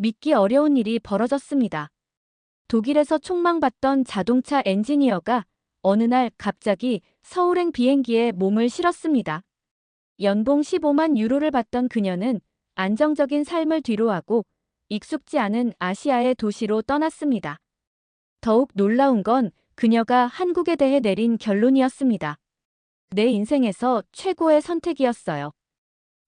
믿기 어려운 일이 벌어졌습니다. 독일에서 촉망받던 자동차 엔지니어가 어느 날 갑자기 서울행 비행기에 몸을 실었습니다. 연봉 15만 유로를 받던 그녀는 안정적인 삶을 뒤로하고 익숙지 않은 아시아의 도시로 떠났습니다. 더욱 놀라운 건 그녀가 한국에 대해 내린 결론이었습니다. 내 인생에서 최고의 선택이었어요.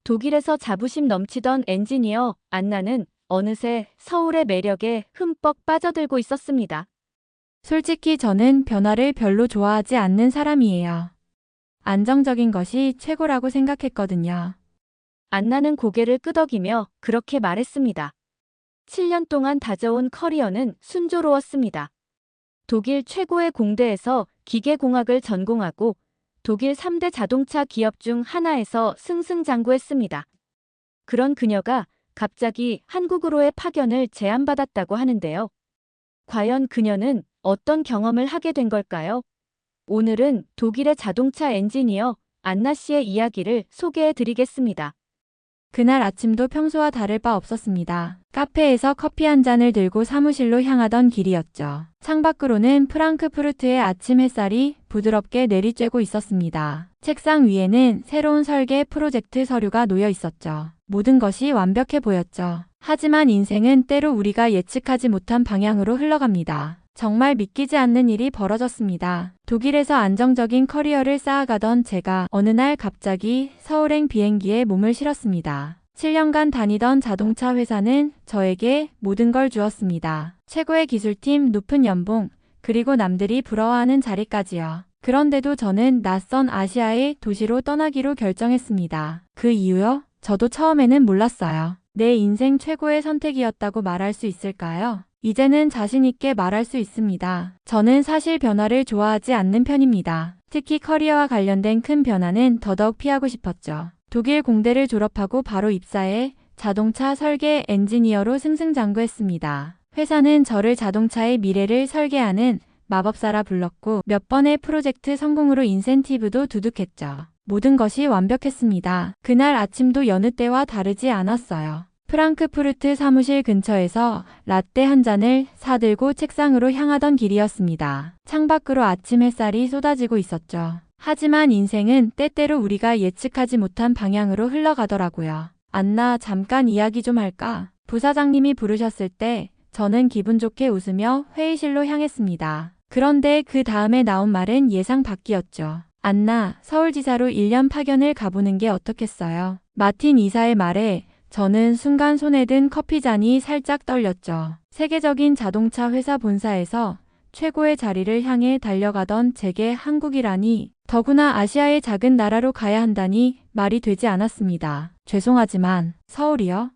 독일에서 자부심 넘치던 엔지니어 안나는 어느새 서울의 매력에 흠뻑 빠져들고 있었습니다. 솔직히 저는 변화를 별로 좋아하지 않는 사람이에요. 안정적인 것이 최고라고 생각했거든요. 안나는 고개를 끄덕이며 그렇게 말했습니다. 7년 동안 다져온 커리어는 순조로웠습니다. 독일 최고의 공대에서 기계공학을 전공하고 독일 3대 자동차 기업 중 하나에서 승승장구했습니다. 그런 그녀가 갑자기 한국으로의 파견을 제안받았다고 하는데요. 과연 그녀는 어떤 경험을 하게 된 걸까요? 오늘은 독일의 자동차 엔지니어 안나 씨의 이야기를 소개해 드리겠습니다. 그날 아침도 평소와 다를 바 없었습니다. 카페에서 커피 한 잔을 들고 사무실로 향하던 길이었죠. 창밖으로는 프랑크푸르트의 아침 햇살이 부드럽게 내리쬐고 있었습니다. 책상 위에는 새로운 설계 프로젝트 서류가 놓여 있었죠. 모든 것이 완벽해 보였죠. 하지만 인생은 때로 우리가 예측하지 못한 방향으로 흘러갑니다. 정말 믿기지 않는 일이 벌어졌습니다. 독일에서 안정적인 커리어를 쌓아가던 제가 어느 날 갑자기 서울행 비행기에 몸을 실었습니다. 7년간 다니던 자동차 회사는 저에게 모든 걸 주었습니다. 최고의 기술팀, 높은 연봉, 그리고 남들이 부러워하는 자리까지요. 그런데도 저는 낯선 아시아의 도시로 떠나기로 결정했습니다. 그 이유요? 저도 처음에는 몰랐어요. 내 인생 최고의 선택이었다고 말할 수 있을까요? 이제는 자신있게 말할 수 있습니다. 저는 사실 변화를 좋아하지 않는 편입니다. 특히 커리어와 관련된 큰 변화는 더더욱 피하고 싶었죠. 독일 공대를 졸업하고 바로 입사해 자동차 설계 엔지니어로 승승장구했습니다. 회사는 저를 자동차의 미래를 설계하는 마법사라 불렀고 몇 번의 프로젝트 성공으로 인센티브도 두둑했죠. 모든 것이 완벽했습니다. 그날 아침도 여느 때와 다르지 않았어요. 프랑크푸르트 사무실 근처에서 라떼 한 잔을 사들고 책상으로 향하던 길이었습니다. 창밖으로 아침 햇살이 쏟아지고 있었죠. 하지만 인생은 때때로 우리가 예측하지 못한 방향으로 흘러가더라고요. 안나, 잠깐 이야기 좀 할까? 부사장님이 부르셨을 때 저는 기분 좋게 웃으며 회의실로 향했습니다. 그런데 그 다음에 나온 말은 예상 밖이었죠. 안나, 서울지사로 1년 파견을 가보는 게 어떻겠어요? 마틴 이사의 말에 저는 순간 손에 든 커피잔이 살짝 떨렸죠. 세계적인 자동차 회사 본사에서 최고의 자리를 향해 달려가던 제게 한국이라니, 더구나 아시아의 작은 나라로 가야 한다니 말이 되지 않았습니다. 죄송하지만 서울이요?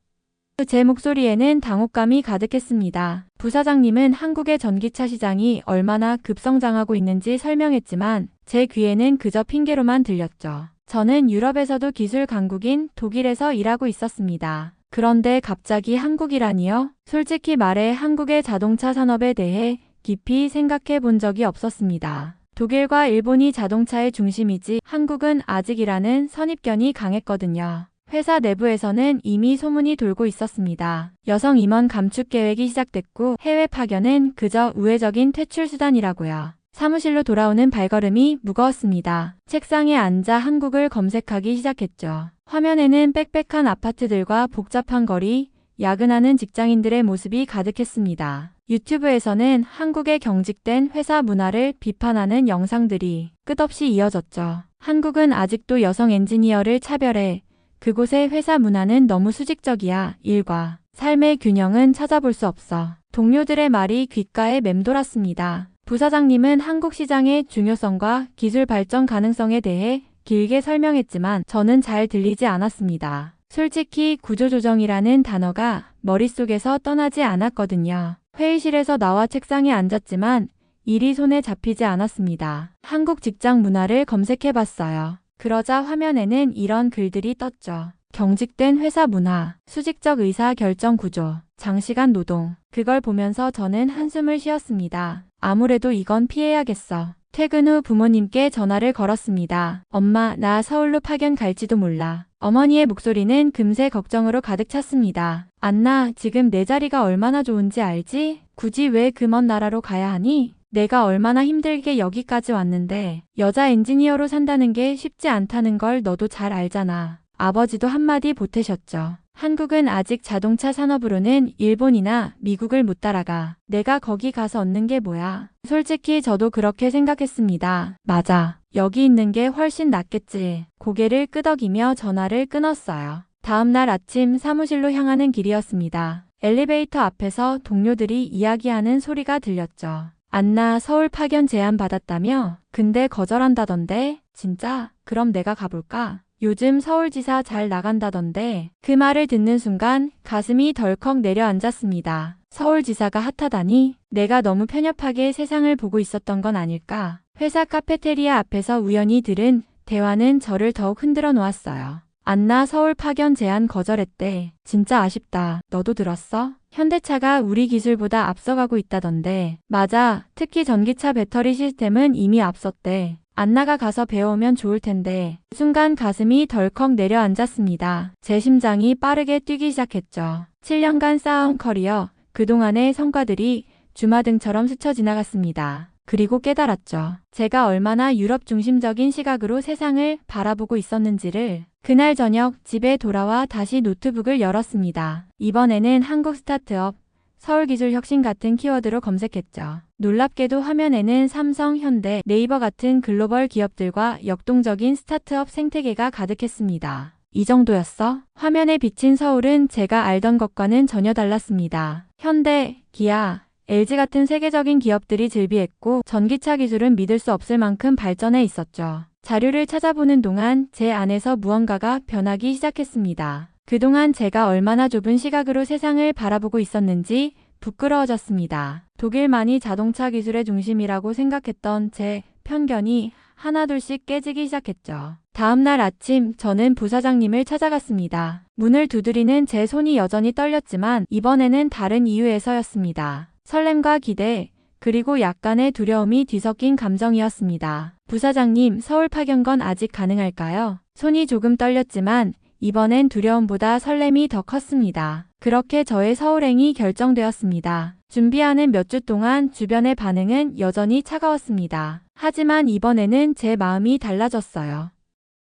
제 목소리에는 당혹감이 가득했습니다. 부사장님은 한국의 전기차 시장이 얼마나 급성장하고 있는지 설명했지만 제 귀에는 그저 핑계로만 들렸죠. 저는 유럽에서도 기술 강국인 독일에서 일하고 있었습니다. 그런데 갑자기 한국이라니요? 솔직히 말해 한국의 자동차 산업에 대해 깊이 생각해 본 적이 없었습니다. 독일과 일본이 자동차의 중심이지 한국은 아직이라는 선입견이 강했거든요. 회사 내부에서는 이미 소문이 돌고 있었습니다. 여성 임원 감축 계획이 시작됐고 해외 파견은 그저 우회적인 퇴출 수단이라고요. 사무실로 돌아오는 발걸음이 무거웠습니다. 책상에 앉아 한국을 검색하기 시작했죠. 화면에는 빽빽한 아파트들과 복잡한 거리, 야근하는 직장인들의 모습이 가득했습니다. 유튜브에서는 한국의 경직된 회사 문화를 비판하는 영상들이 끝없이 이어졌죠. 한국은 아직도 여성 엔지니어를 차별해. 그곳의 회사 문화는 너무 수직적이야. 일과 삶의 균형은 찾아볼 수 없어. 동료들의 말이 귓가에 맴돌았습니다. 부사장님은 한국 시장의 중요성과 기술 발전 가능성에 대해 길게 설명했지만 저는 잘 들리지 않았습니다. 솔직히 구조조정이라는 단어가 머릿속에서 떠나지 않았거든요. 회의실에서 나와 책상에 앉았지만 일이 손에 잡히지 않았습니다. 한국 직장 문화를 검색해봤어요. 그러자 화면에는 이런 글들이 떴죠. 경직된 회사 문화, 수직적 의사 결정 구조, 장시간 노동. 그걸 보면서 저는 한숨을 쉬었습니다. 아무래도 이건 피해야겠어. 퇴근 후 부모님께 전화를 걸었습니다. 엄마, 나 서울로 파견 갈지도 몰라. 어머니의 목소리는 금세 걱정으로 가득 찼습니다. 안나, 지금 내 자리가 얼마나 좋은지 알지? 굳이 왜 그 먼 나라로 가야 하니? 내가 얼마나 힘들게 여기까지 왔는데 여자 엔지니어로 산다는 게 쉽지 않다는 걸 너도 잘 알잖아. 아버지도 한마디 보태셨죠. 한국은 아직 자동차 산업으로는 일본이나 미국을 못 따라가. 내가 거기 가서 얻는 게 뭐야? 솔직히 저도 그렇게 생각했습니다. 맞아. 여기 있는 게 훨씬 낫겠지. 고개를 끄덕이며 전화를 끊었어요. 다음 날 아침 사무실로 향하는 길이었습니다. 엘리베이터 앞에서 동료들이 이야기하는 소리가 들렸죠. 안나 서울 파견 제안 받았다며? 근데 거절한다던데? 진짜? 그럼 내가 가볼까? 요즘 서울지사 잘 나간다던데. 그 말을 듣는 순간 가슴이 덜컥 내려앉았습니다. 서울지사가 핫하다니? 내가 너무 편협하게 세상을 보고 있었던 건 아닐까? 회사 카페테리아 앞에서 우연히 들은 대화는 저를 더욱 흔들어 놓았어요. 안나 서울 파견 제안 거절했대. 진짜 아쉽다. 너도 들었어? 현대차가 우리 기술보다 앞서가고 있다던데. 맞아. 특히 전기차 배터리 시스템은 이미 앞섰대. 안나가 가서 배워오면 좋을 텐데. 순간 가슴이 덜컥 내려앉았습니다. 제 심장이 빠르게 뛰기 시작했죠. 7년간 쌓아온 커리어, 그동안의 성과들이 주마등처럼 스쳐 지나갔습니다. 그리고 깨달았죠. 제가 얼마나 유럽 중심적인 시각으로 세상을 바라보고 있었는지를. 그날 저녁 집에 돌아와 다시 노트북을 열었습니다. 이번에는 한국 스타트업, 서울기술혁신 같은 키워드로 검색했죠. 놀랍게도 화면에는 삼성, 현대, 네이버 같은 글로벌 기업들과 역동적인 스타트업 생태계가 가득했습니다. 이 정도였어? 화면에 비친 서울은 제가 알던 것과는 전혀 달랐습니다. 현대, 기아, LG 같은 세계적인 기업들이 즐비했고 전기차 기술은 믿을 수 없을 만큼 발전해 있었죠. 자료를 찾아보는 동안 제 안에서 무언가가 변하기 시작했습니다. 그동안 제가 얼마나 좁은 시각으로 세상을 바라보고 있었는지 부끄러워졌습니다. 독일만이 자동차 기술의 중심이라고 생각했던 제 편견이 하나둘씩 깨지기 시작했죠. 다음 날 아침 저는 부사장님을 찾아갔습니다. 문을 두드리는 제 손이 여전히 떨렸지만 이번에는 다른 이유에서였습니다. 설렘과 기대, 그리고 약간의 두려움이 뒤섞인 감정이었습니다. 부사장님, 서울 파견건 아직 가능할까요? 손이 조금 떨렸지만 이번엔 두려움보다 설렘이 더 컸습니다. 그렇게 저의 서울행이 결정되었습니다. 준비하는 몇 주 동안 주변의 반응은 여전히 차가웠습니다. 하지만 이번에는 제 마음이 달라졌어요.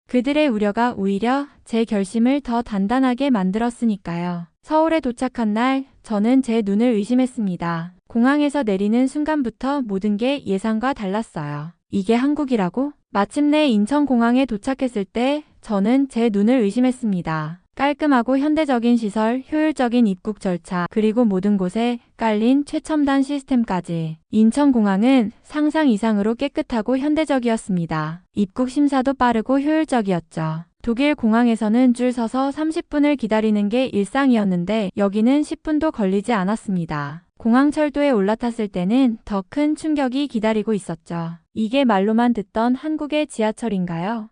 그들의 우려가 오히려 제 결심을 더 단단하게 만들었으니까요. 서울에 도착한 날, 저는 제 눈을 의심했습니다. 공항에서 내리는 순간부터 모든 게 예상과 달랐어요. 이게 한국이라고? 마침내 인천공항에 도착했을 때 저는 제 눈을 의심했습니다. 깔끔하고 현대적인 시설, 효율적인 입국 절차, 그리고 모든 곳에 깔린 최첨단 시스템까지. 인천공항은 상상 이상으로 깨끗하고 현대적이었습니다. 입국 심사도 빠르고 효율적이었죠. 독일 공항에서는 줄 서서 30분을 기다리는 게 일상이었는데 여기는 10분도 걸리지 않았습니다. 공항 철도에 올라탔을 때는 더 큰 충격이 기다리고 있었죠. 이게 말로만 듣던 한국의 지하철인가요?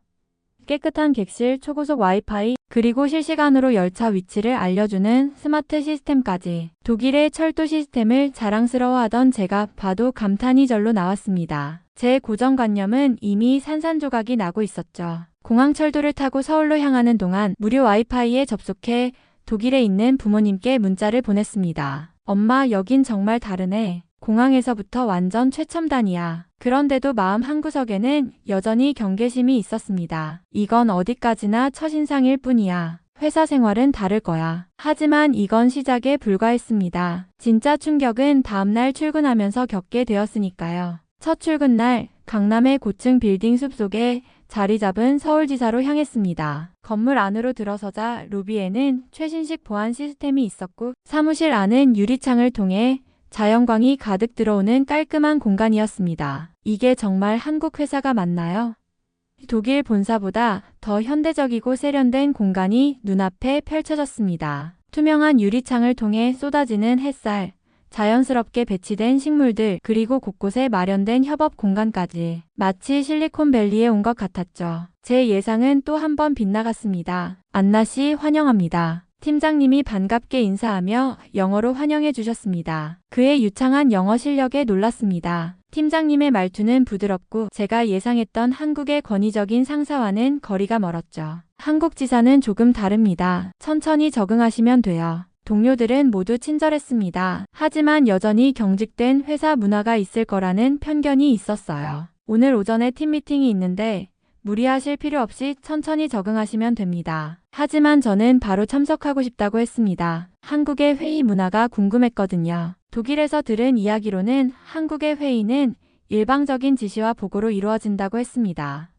깨끗한 객실, 초고속 와이파이, 그리고 실시간으로 열차 위치를 알려주는 스마트 시스템까지. 독일의 철도 시스템을 자랑스러워하던 제가 봐도 감탄이 절로 나왔습니다. 제 고정관념은 이미 산산조각이 나고 있었죠. 공항철도를 타고 서울로 향하는 동안 무료 와이파이에 접속해 독일에 있는 부모님께 문자를 보냈습니다. 엄마, 여긴 정말 다르네. 공항에서부터 완전 최첨단이야. 그런데도 마음 한구석에는 여전히 경계심이 있었습니다. 이건 어디까지나 첫인상일 뿐이야. 회사 생활은 다를 거야. 하지만 이건 시작에 불과했습니다. 진짜 충격은 다음날 출근하면서 겪게 되었으니까요. 첫 출근 날, 강남의 고층 빌딩 숲속에 자리 잡은 서울지사로 향했습니다. 건물 안으로 들어서자 로비에는 최신식 보안 시스템이 있었고 사무실 안은 유리창을 통해 자연광이 가득 들어오는 깔끔한 공간이었습니다. 이게 정말 한국 회사가 맞나요? 독일 본사보다 더 현대적이고 세련된 공간이 눈앞에 펼쳐졌습니다. 투명한 유리창을 통해 쏟아지는 햇살, 자연스럽게 배치된 식물들, 그리고 곳곳에 마련된 협업 공간까지 마치 실리콘밸리에 온 것 같았죠. 제 예상은 또 한 번 빗나갔습니다. 안나 씨 환영합니다. 팀장님이 반갑게 인사하며 영어로 환영해 주셨습니다. 그의 유창한 영어 실력에 놀랐습니다. 팀장님의 말투는 부드럽고 제가 예상했던 한국의 권위적인 상사와는 거리가 멀었죠. 한국 지사는 조금 다릅니다. 천천히 적응하시면 돼요. 동료들은 모두 친절했습니다. 하지만 여전히 경직된 회사 문화가 있을 거라는 편견이 있었어요. 오늘 오전에 팀 미팅이 있는데 무리하실 필요 없이 천천히 적응하시면 됩니다. 하지만 저는 바로 참석하고 싶다고 했습니다. 한국의 회의 문화가 궁금했거든요. 독일에서 들은 이야기로는 한국의 회의는 일방적인 지시와 보고로 이루어진다고 했습니다.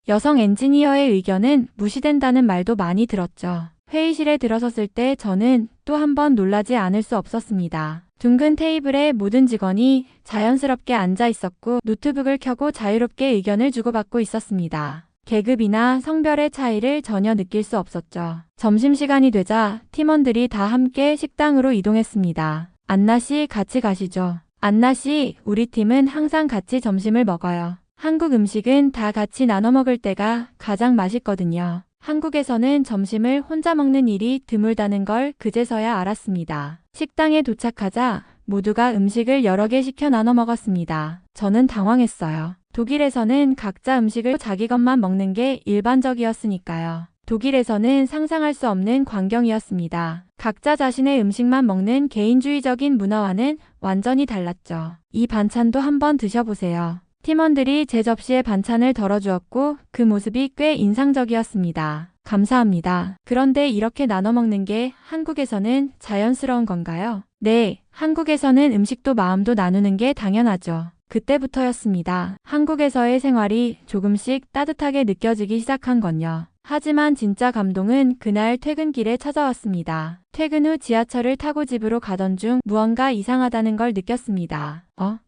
여성 엔지니어의 의견은 무시된다는 말도 많이 들었죠. 회의실에 들어섰을 때 저는 또 한 번 놀라지 않을 수 없었습니다. 둥근 테이블에 모든 직원이 자연스럽게 앉아 있었고 노트북을 켜고 자유롭게 의견을 주고받고 있었습니다. 계급이나 성별의 차이를 전혀 느낄 수 없었죠. 점심시간이 되자 팀원들이 다 함께 식당으로 이동했습니다. 안나 씨 같이 가시죠. 안나 씨, 우리 팀은 항상 같이 점심을 먹어요. 한국 음식은 다 같이 나눠 먹을 때가 가장 맛있거든요. 한국에서는 점심을 혼자 먹는 일이 드물다는 걸 그제서야 알았습니다. 식당에 도착하자 모두가 음식을 여러 개 시켜 나눠 먹었습니다. 저는 당황했어요. 독일에서는 각자 음식을 자기 것만 먹는 게 일반적이었으니까요. 독일에서는 상상할 수 없는 광경이었습니다. 각자 자신의 음식만 먹는 개인주의적인 문화와는 완전히 달랐죠. 이 반찬도 한번 드셔보세요. 팀원들이 제 접시에 반찬을 덜어주었고 그 모습이 꽤 인상적이었습니다. 감사합니다. 그런데 이렇게 나눠 먹는 게 한국에서는 자연스러운 건가요? 네, 한국에서는 음식도 마음도 나누는 게 당연하죠. 그때부터였습니다. 한국에서의 생활이 조금씩 따뜻하게 느껴지기 시작한 건요. 하지만 진짜 감동은 그날 퇴근길에 찾아왔습니다. 퇴근 후 지하철을 타고 집으로 가던 중 무언가 이상하다는 걸 느꼈습니다.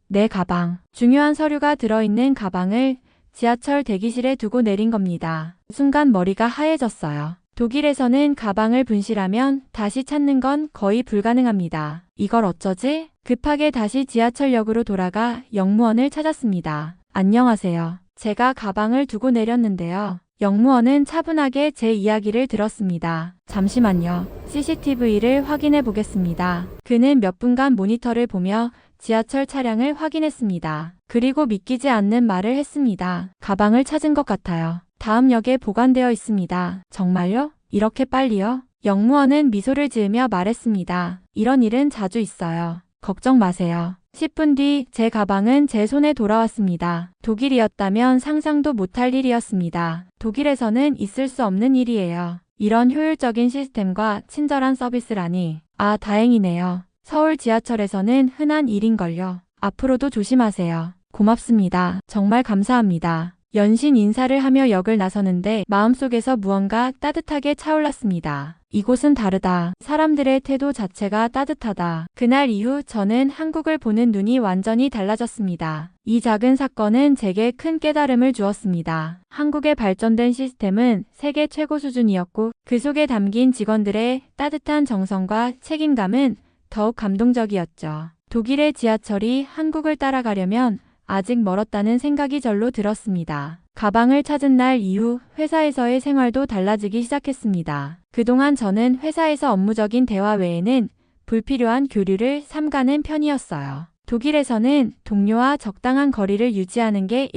내 가방. 중요한 서류가 들어있는 가방을 지하철 대기실에 두고 내린 겁니다. 순간 머리가 하얘졌어요. 독일에서는 가방을 분실하면 다시 찾는 건 거의 불가능합니다. 이걸 어쩌지? 급하게 다시 지하철역으로 돌아가 역무원을 찾았습니다. 안녕하세요. 제가 가방을 두고 내렸는데요. 역무원은 차분하게 제 이야기를 들었습니다. 잠시만요. CCTV를 확인해 보겠습니다. 그는 몇 분간 모니터를 보며 지하철 차량을 확인했습니다. 그리고 믿기지 않는 말을 했습니다. 가방을 찾은 것 같아요. 다음 역에 보관되어 있습니다. 정말요? 이렇게 빨리요? 역무원은 미소를 지으며 말했습니다. 이런 일은 자주 있어요. 걱정 마세요. 10분 뒤 제 가방은 제 손에 돌아왔습니다. 독일이었다면 상상도 못할 일이었습니다. 독일에서는 있을 수 없는 일이에요. 이런 효율적인 시스템과 친절한 서비스라니. 아, 다행이네요. 서울 지하철에서는 흔한 일인걸요. 앞으로도 조심하세요. 고맙습니다. 정말 감사합니다. 연신 인사를 하며 역을 나서는데 마음속에서 무언가 따뜻하게 차올랐습니다. 이곳은 다르다. 사람들의 태도 자체가 따뜻하다. 그날 이후 저는 한국을 보는 눈이 완전히 달라졌습니다. 이 작은 사건은 제게 큰 깨달음을 주었습니다. 한국의 발전된 시스템은 세계 최고 수준이었고 그 속에 담긴 직원들의 따뜻한 정성과 책임감은 더욱 감동적이었죠. 독일의 지하철이 한국을 따라가려면 아직 멀었다는 생각이 절로 들었습니다. 가방을 찾은 날 이후 회사에서의 생활도 달라지기 시작했습니다. 그동안 저는 회사에서 업무적인 대화 외에는 불필요한 교류를 삼가는 편이었어요. 독일에서는 동료와 적당한 거리를 유지하는 게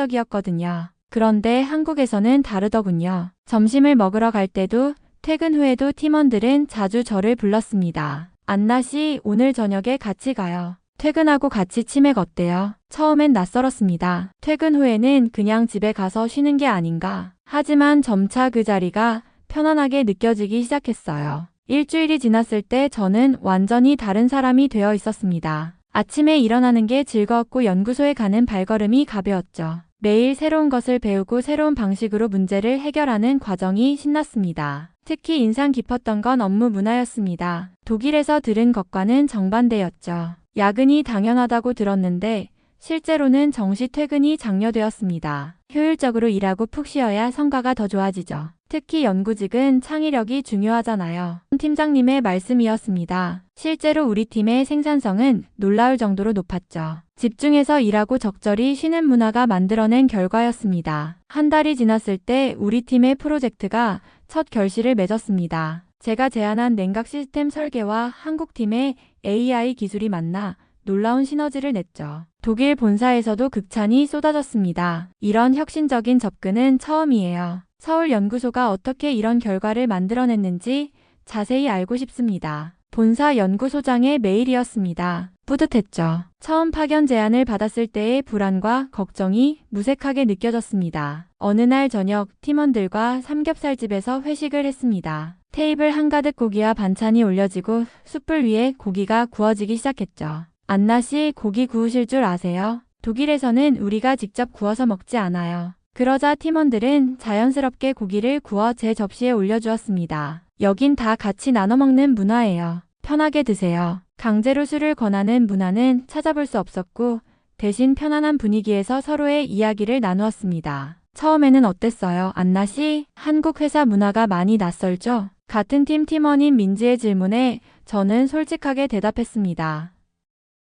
일반적이었거든요. 그런데 한국에서는 다르더군요. 점심을 먹으러 갈 때도 퇴근 후에도 팀원들은 자주 저를 불렀습니다. 안나 씨, 오늘 저녁에 같이 가요. 퇴근하고 같이 치맥 어때요? 처음엔 낯설었습니다. 퇴근 후에는 그냥 집에 가서 쉬는 게 아닌가. 하지만 점차 그 자리가 편안하게 느껴지기 시작했어요. 일주일이 지났을 때 저는 완전히 다른 사람이 되어 있었습니다. 아침에 일어나는 게 즐거웠고 연구소에 가는 발걸음이 가벼웠죠. 매일 새로운 것을 배우고 새로운 방식으로 문제를 해결하는 과정이 신났습니다. 특히 인상 깊었던 건 업무 문화였습니다. 독일에서 들은 것과는 정반대였죠. 야근이 당연하다고 들었는데 실제로는 정시 퇴근이 장려되었습니다. 효율적으로 일하고 푹 쉬어야 성과가 더 좋아지죠. 특히 연구직은 창의력이 중요하잖아요. 팀장님의 말씀이었습니다. 실제로 우리 팀의 생산성은 놀라울 정도로 높았죠. 집중해서 일하고 적절히 쉬는 문화가 만들어낸 결과였습니다. 한 달이 지났을 때 우리 팀의 프로젝트가 첫 결실을 맺었습니다. 제가 제안한 냉각 시스템 설계와 한국팀의 AI 기술이 만나 놀라운 시너지를 냈죠. 독일 본사에서도 극찬이 쏟아졌습니다. 이런 혁신적인 접근은 처음이에요. 서울 연구소가 어떻게 이런 결과를 만들어냈는지 자세히 알고 싶습니다. 본사 연구소장의 메일이었습니다. 뿌듯했죠. 처음 파견 제안을 받았을 때의 불안과 걱정이 무색하게 느껴졌습니다. 어느 날 저녁 팀원들과 삼겹살집에서 회식을 했습니다. 테이블 한가득 고기와 반찬이 올려지고 숯불 위에 고기가 구워지기 시작했죠. 안나 씨, 고기 구우실 줄 아세요? 독일에서는 우리가 직접 구워서 먹지 않아요. 그러자 팀원들은 자연스럽게 고기를 구워 제 접시에 올려주었습니다. 여긴 다 같이 나눠 먹는 문화예요. 편하게 드세요. 강제로 술을 권하는 문화는 찾아볼 수 없었고 대신 편안한 분위기에서 서로의 이야기를 나누었습니다. 처음에는 어땠어요, 안나 씨? 한국 회사 문화가 많이 낯설죠? 같은 팀 팀원인 민지의 질문에 저는 솔직하게 대답했습니다.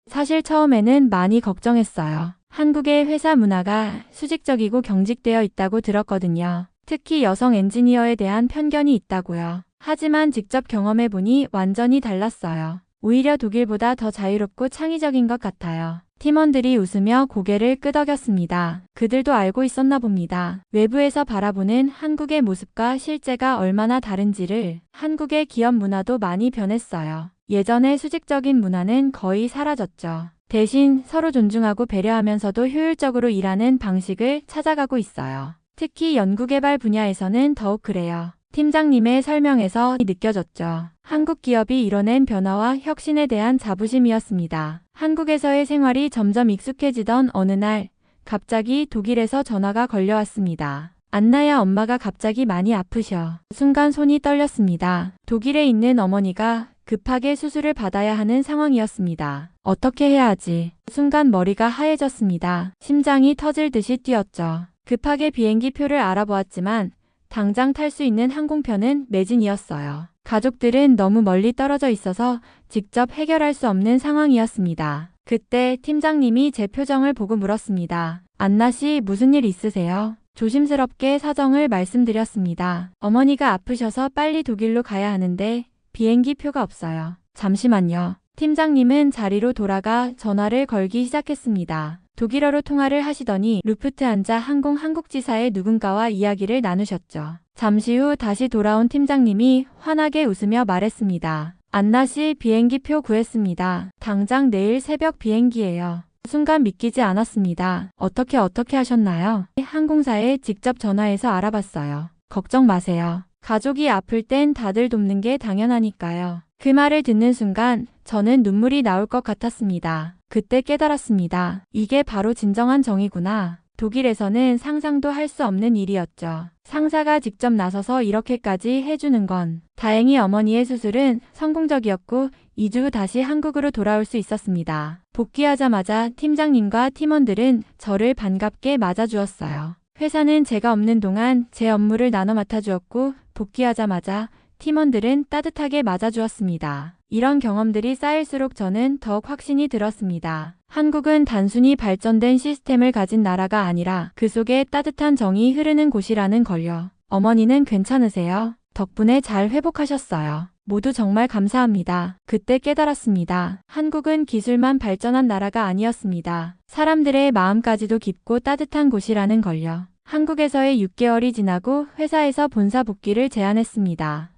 사실 처음에는 많이 걱정했어요. 한국의 회사 문화가 수직적이고 경직되어 있다고 들었거든요. 특히 여성 엔지니어에 대한 편견이 있다고요. 하지만 직접 경험해보니 완전히 달랐어요. 오히려 독일보다 더 자유롭고 창의적인 것 같아요. 팀원들이 웃으며 고개를 끄덕였습니다. 그들도 알고 있었나 봅니다. 외부에서 바라보는 한국의 모습과 실제가 얼마나 다른지를. 한국의 기업 문화도 많이 변했어요. 예전의 수직적인 문화는 거의 사라졌죠. 대신 서로 존중하고 배려하면서도 효율적으로 일하는 방식을 찾아가고 있어요. 특히 연구개발 분야에서는 더욱 그래요. 팀장님의 설명에서 느껴졌죠. 한국 기업이 이뤄낸 변화와 혁신에 대한 자부심이었습니다. 한국에서의 생활이 점점 익숙해지던 어느 날 갑자기 독일에서 전화가 걸려왔습니다. 안나야, 엄마가 갑자기 많이 아프셔. 순간 손이 떨렸습니다. 독일에 있는 어머니가 급하게 수술을 받아야 하는 상황이었습니다. 어떻게 해야 하지? 순간 머리가 하얘졌습니다. 심장이 터질 듯이 뛰었죠. 급하게 비행기 표를 알아보았지만 당장 탈 수 있는 항공편은 매진이었어요. 가족들은 너무 멀리 떨어져 있어서 직접 해결할 수 없는 상황이었습니다. 그때 팀장님이 제 표정을 보고 물었습니다. 안나 씨, 무슨 일 있으세요? 조심스럽게 사정을 말씀드렸습니다. 어머니가 아프셔서 빨리 독일로 가야 하는데 비행기 표가 없어요. 잠시만요. 팀장님은 자리로 돌아가 전화를 걸기 시작했습니다. 독일어로 통화를 하시더니 루프트한자 항공 한국지사의 누군가와 이야기를 나누셨죠. 잠시 후 다시 돌아온 팀장님이 환하게 웃으며 말했습니다. 안나 씨, 비행기 표 구했습니다. 당장 내일 새벽 비행기예요. 순간 믿기지 않았습니다. 어떻게 하셨나요? 항공사에 직접 전화해서 알아봤어요. 걱정 마세요. 가족이 아플 땐 다들 돕는 게 당연하니까요. 그 말을 듣는 순간 저는 눈물이 나올 것 같았습니다. 그때 깨달았습니다. 이게 바로 진정한 정의구나. 독일에서는 상상도 할 수 없는 일이었죠. 상사가 직접 나서서 이렇게까지 해주는 건. 다행히 어머니의 수술은 성공적이었고 2주 후 다시 한국으로 돌아올 수 있었습니다. 복귀하자마자 팀장님과 팀원들은 저를 반갑게 맞아주었어요. 회사는 제가 없는 동안 제 업무를 나눠 맡아주었고 복귀하자마자 팀원들은 따뜻하게 맞아주었습니다. 이런 경험들이 쌓일수록 저는 더욱 확신이 들었습니다. 한국은 단순히 발전된 시스템을 가진 나라가 아니라 그 속에 따뜻한 정이 흐르는 곳이라는 걸요. 어머니는 괜찮으세요? 덕분에 잘 회복하셨어요. 모두 정말 감사합니다. 그때 깨달았습니다. 한국은 기술만 발전한 나라가 아니었습니다. 사람들의 마음까지도 깊고 따뜻한 곳이라는 걸요. 한국에서의 6개월이 지나고 회사에서 본사 복귀를 제안했습니다.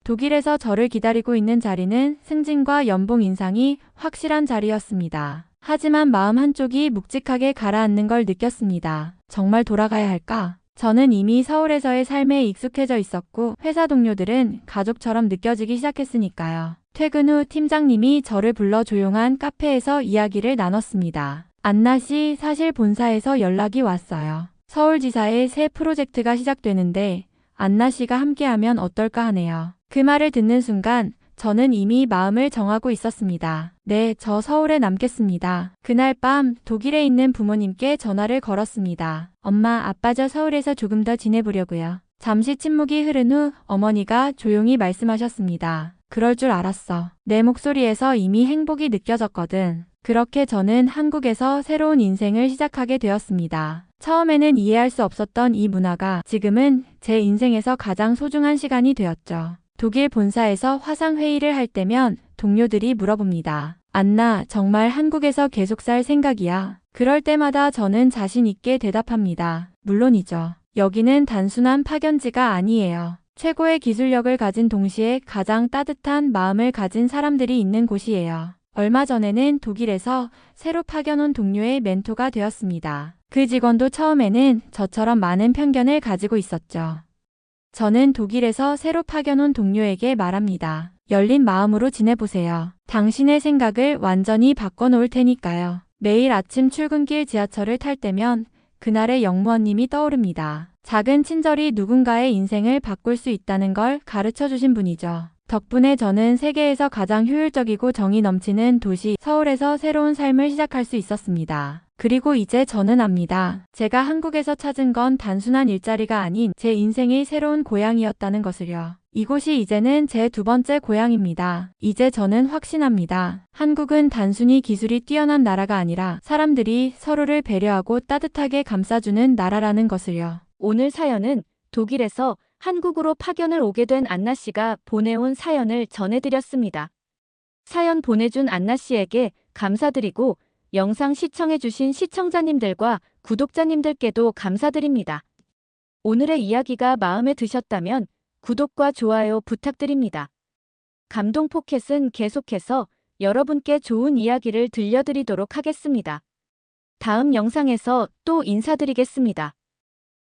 독일에서 저를 기다리고 있는 자리는 승진과 연봉 인상이 확실한 자리였습니다. 하지만 마음 한쪽이 묵직하게 가라앉는 걸 느꼈습니다. 정말 돌아가야 할까? 저는 이미 서울에서의 삶에 익숙해져 있었고 회사 동료들은 가족처럼 느껴지기 시작했으니까요. 퇴근 후 팀장님이 저를 불러 조용한 카페에서 이야기를 나눴습니다. 안나 씨, 사실 본사에서 연락이 왔어요. 서울지사의 새 프로젝트가 시작되는데 안나 씨가 함께하면 어떨까 하네요. 그 말을 듣는 순간 저는 이미 마음을 정하고 있었습니다. 네, 저 서울에 남겠습니다. 그날 밤 독일에 있는 부모님께 전화를 걸었습니다. 엄마, 아빠, 저 서울에서 조금 더 지내보려고요. 잠시 침묵이 흐른 후 어머니가 조용히 말씀하셨습니다. 그럴 줄 알았어. 내 목소리에서 이미 행복이 느껴졌거든. 그렇게 저는 한국에서 새로운 인생을 시작하게 되었습니다. 처음에는 이해할 수 없었던 이 문화가 지금은 제 인생에서 가장 소중한 시간이 되었죠. 독일 본사에서 화상회의를 할 때면 동료들이 물어봅니다. 안나, 정말 한국에서 계속 살 생각이야. 그럴 때마다 저는 자신 있게 대답합니다. 물론이죠. 여기는 단순한 파견지가 아니에요. 최고의 기술력을 가진 동시에 가장 따뜻한 마음을 가진 사람들이 있는 곳이에요. 얼마 전에는 독일에서 새로 파견 온 동료의 멘토가 되었습니다. 그 직원도 처음에는 저처럼 많은 편견을 가지고 있었죠. 저는 독일에서 새로 파견 온 동료에게 말합니다. 열린 마음으로 지내보세요. 당신의 생각을 완전히 바꿔놓을 테니까요. 매일 아침 출근길 지하철을 탈 때면 그날의 영무원님이 떠오릅니다. 작은 친절이 누군가의 인생을 바꿀 수 있다는 걸 가르쳐 주신 분이죠. 덕분에 저는 세계에서 가장 효율적이고 정이 넘치는 도시 서울에서 새로운 삶을 시작할 수 있었습니다. 그리고 이제 저는 압니다. 제가 한국에서 찾은 건 단순한 일자리가 아닌 제 인생의 새로운 고향이었다는 것을요. 이곳이 이제는 제 두 번째 고향입니다. 이제 저는 확신합니다. 한국은 단순히 기술이 뛰어난 나라가 아니라 사람들이 서로를 배려하고 따뜻하게 감싸주는 나라라는 것을요. 오늘 사연은 독일에서 한국으로 파견을 오게 된 안나 씨가 보내온 사연을 전해드렸습니다. 사연 보내준 안나 씨에게 감사드리고 영상 시청해주신 시청자님들과 구독자님들께도 감사드립니다. 오늘의 이야기가 마음에 드셨다면 구독과 좋아요 부탁드립니다. 감동 포켓은 계속해서 여러분께 좋은 이야기를 들려드리도록 하겠습니다. 다음 영상에서 또 인사드리겠습니다.